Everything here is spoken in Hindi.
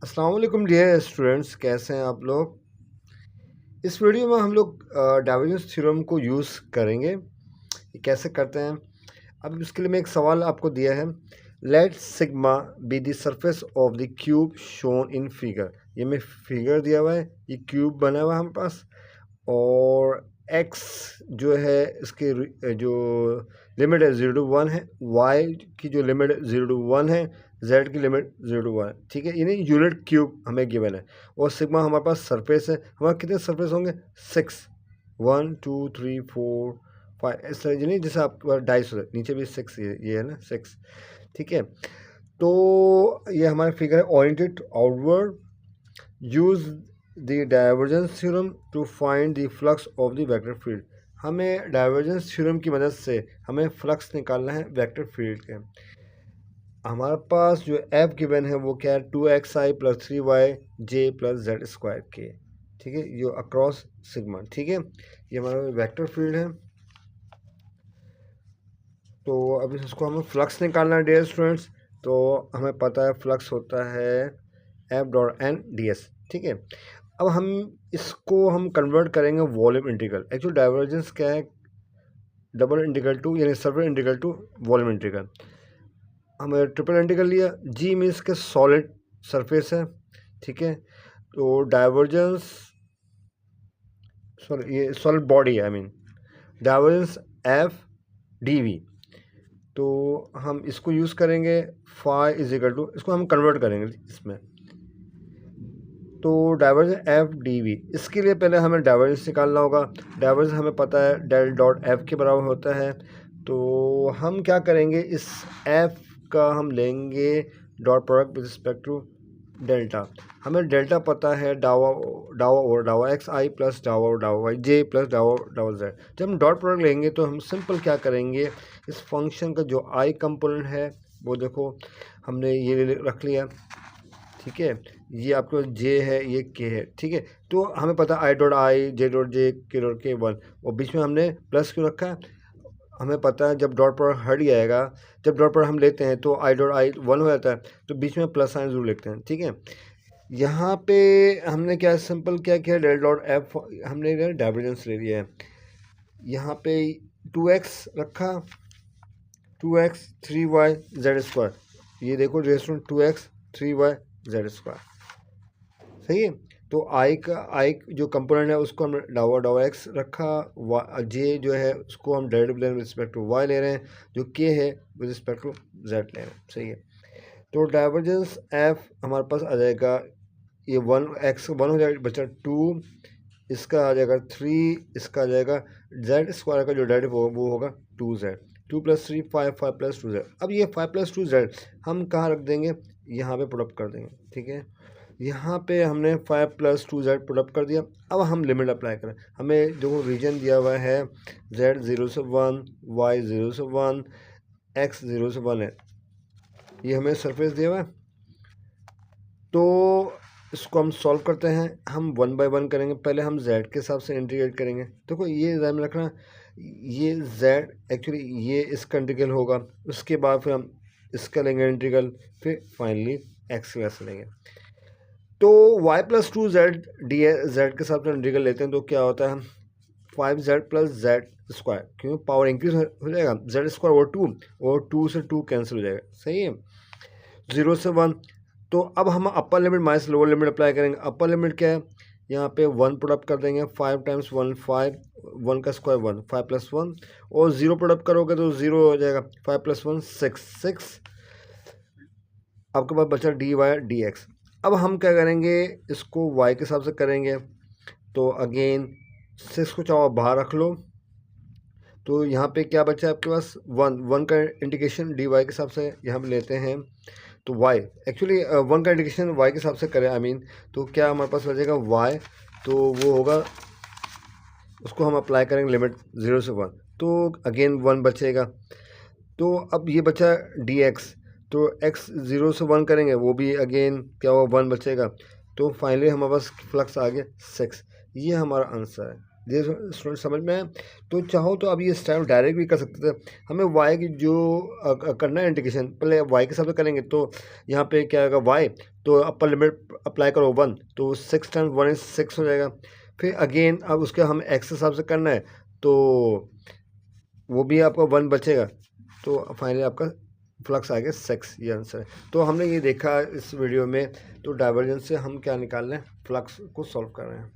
अस्सलाम वालेकुम डियर स्टूडेंट्स, कैसे हैं आप लोग। इस वीडियो में हम लोग डाइवर्जेंस थ्योरम को यूज़ करेंगे। ये कैसे करते हैं। अब इसके लिए मैं एक सवाल आपको दिया है, let sigma be the surface of the cube shown in figure. ये मैं फिगर दिया हुआ है, ये क्यूब बना हुआ है हमारे पास, और एक्स जो है इसके जो लिमिट है 0 to 1 है, वाई की जो लिमिट 0 to 1 है, जेड की लिमिट 0 to 1 है। ठीक है, यानी यूनिट क्यूब हमें गिवन है और सिग्मा हमारे पास सरफेस है। हमारे कितने सरफेस होंगे? 6, 1 2 3 4 5, इस तरह नहीं, जैसे आपके पास डाइस होता है, नीचे भी 6, ये है ना 6। ठीक है, तो ये हमारा फिगर है oriented outward. Use the divergence theorem to find the flux of the vector field. हमें डाइवर्जेंस थ्योरम की मदद से हमें फ्लक्स निकालना है वेक्टर फील्ड के। हमारे पास जो एफ गिवन है वो क्या है? 2xi + 3yj + z² के। ठीक है, ये अक्रॉस सिग्मा। ठीक है, ये हमारा वेक्टर फील्ड है। तो अब इसको हमें फ्लक्स निकालना है डियर स्टूडेंट्स। तो हमें पता है फ्लक्स होता है F.N/ds। ठीक है, अब इसको हम कन्वर्ट करेंगे वॉल्यूम इंटीग्रल। एक्चुअली डाइवर्जेंस क्या है? डबल इंटीग्रल टू, यानी surface integral to volume integral. हमें ट्रिपल इंटीग्रल लिया। जी मीन्स के सॉलिड सरफेस है। ठीक है, तो डाइवर्जेंस, सॉरी ये सॉलिड बॉडी है, I mean divergence F D V. तो हम इसको यूज़ करेंगे फाई इज इक्वल टू, इसको हम कन्वर्ट करेंगे इसमें। तो डाइवर्जेंस एफ डी वी, इसके लिए पहले हमें डाइवर्जेंस निकालना होगा। डाइवर्जेंस हमें पता है डेल डॉट एफ के बराबर होता है। तो हम क्या करेंगे, इस एफ का हम लेंगे dot product with respect to delta. हमें डेल्टा पता है डावा और डावा एक्स आई प्लस डावा और डावा वाई जे प्लस डावा डावा जेड। जब हम डॉट प्रोडक्ट लेंगे तो हम सिंपल क्या करेंगे, इस फंक्शन का जो आई कंपोनेंट है वो देखो हमने ये रख लिया। ठीक है, ये आपके पास जे है, ये के है। ठीक है, तो हमें पता I dot I, J dot J, के डॉट के 1, और बीच में हमने प्लस क्यों रखा है? हमें पता है जब डॉट प्रोडक्ट हट जाएगा, जब डॉट प्रोडक्ट हम लेते हैं तो आई डॉट आई 1 हो जाता है, तो बीच में प्लस साइन जरूर लिखते हैं। ठीक है, यहाँ पे हमने क्या सिंपल क्या किया, डेल डॉट एफ हमने डाइवर्जेंस ले लिया है। यहाँ पे 2x रखा, 2x 3y z²। ये देखो रेस्टोरेंट 2x 3y z²। सही है, तो आई जो कंपोनेंट है उसको हम डावा एक्स रखा, जे जो है उसको हम डेरिवेटिव ले रहे हैं विद रिस्पेक्ट टू वाई ले रहे हैं, जो के है विद रिस्पेक्ट टू जेड ले रहे हैं। सही है, तो डाइवर्जेंस एफ हमारे पास आ जाएगा, ये 1 हो जाएगा, बचा 2, इसका आ जाएगा 3, इसका आ जाएगा z² का जो डेरिवेटिव होगा वो होगा 2z। 2 + 3 5, 5 + 2z। अब ये 5 + 2z हम कहाँ रख देंगे? यहाँ पे पुट अप कर देंगे। ठीक है, यहाँ पे हमने 5 + 2z पुट अप कर दिया। अब हम लिमिट अप्लाई करें। हमें जो रीजन दिया हुआ है z 0 से 1, y 0 से 1, x 0 से 1 है, ये हमें सरफेस दिया हुआ है। तो इसको हम सॉल्व करते हैं। हम 1 बाय 1 करेंगे। पहले हम z के हिसाब से इंटीग्रेट करेंगे। देखो ये ध्यान में रखना, ये z एक्चुअली ये इसका इंटीग्रल होगा, उसके बाद फिर हम इसका लेंगे इंटीग्रल, फिर फाइनली x का ऐसे लेंगे। तो y + 2z डी z के साथ में इंटीग्रल लेते हैं तो क्या होता है, 5z + z², क्योंकि पावर इंक्रीज हो जाएगा, z² और 2, और 2 से 2 कैंसिल हो जाएगा। सही है, 0 से 1। तो अब हम upper limit minus lower limit apply करेंगे। अपर लिमिट क्या है, यहाँ पे 1 पुट अप कर देंगे, 5 × 1 5, 1 का स्क्वायर 1, 5 + 1, और 0 पुट अप करोगे तो 0 हो जाएगा, 5 + 1 6 आपके पास बचा dy/dx। अब हम क्या करेंगे, इसको y के हिसाब से करेंगे। तो अगेन 6 को चाहो बाहर रख लो, तो यहाँ पे क्या बचा है आपके पास 1 का इंडिकेशन dy के हिसाब से यहाँ पे लेते हैं। तो y एक्चुअली 1 का इंडिकेशन y के हिसाब से करें, आई मीन, तो क्या हमारे पास बचेगा y, तो वो होगा, उसको हम अप्लाई करेंगे लिमिट 0 से 1, तो अगेन 1 बचेगा। तो अब ये बचा dx, तो x 0 से 1 करेंगे, वो भी अगेन क्या होगा, 1 बचेगा। तो फाइनली हमारे पास फ्लक्स आ गया 6। ये हमारा आंसर है। ये स्टूडेंट समझ में आया। तो चाहो तो अब ये स्टेप डायरेक्ट भी कर सकते थे। हमें वाई की जो करना है इंटीग्रेशन, पहले वाई के हिसाब से करेंगे। तो यहाँ पे क्या आएगा वाई, तो अपर लिमिट अप्लाई करो 1, तो 6 टाइम्स 1 इज 6 हो जाएगा। फिर अगेन अब उसके हम एक्स के हिसाब से करना है, तो वो भी आपका 1 बचेगा। तो फाइनली आपका फ्लक्स आ गया 6, ये आंसर है। तो हमने ये देखा इस वीडियो में। तो डाइवर्जेंस से हम क्या निकाल रहे हैं, फ्लक्स को सॉल्व कर रहे हैं।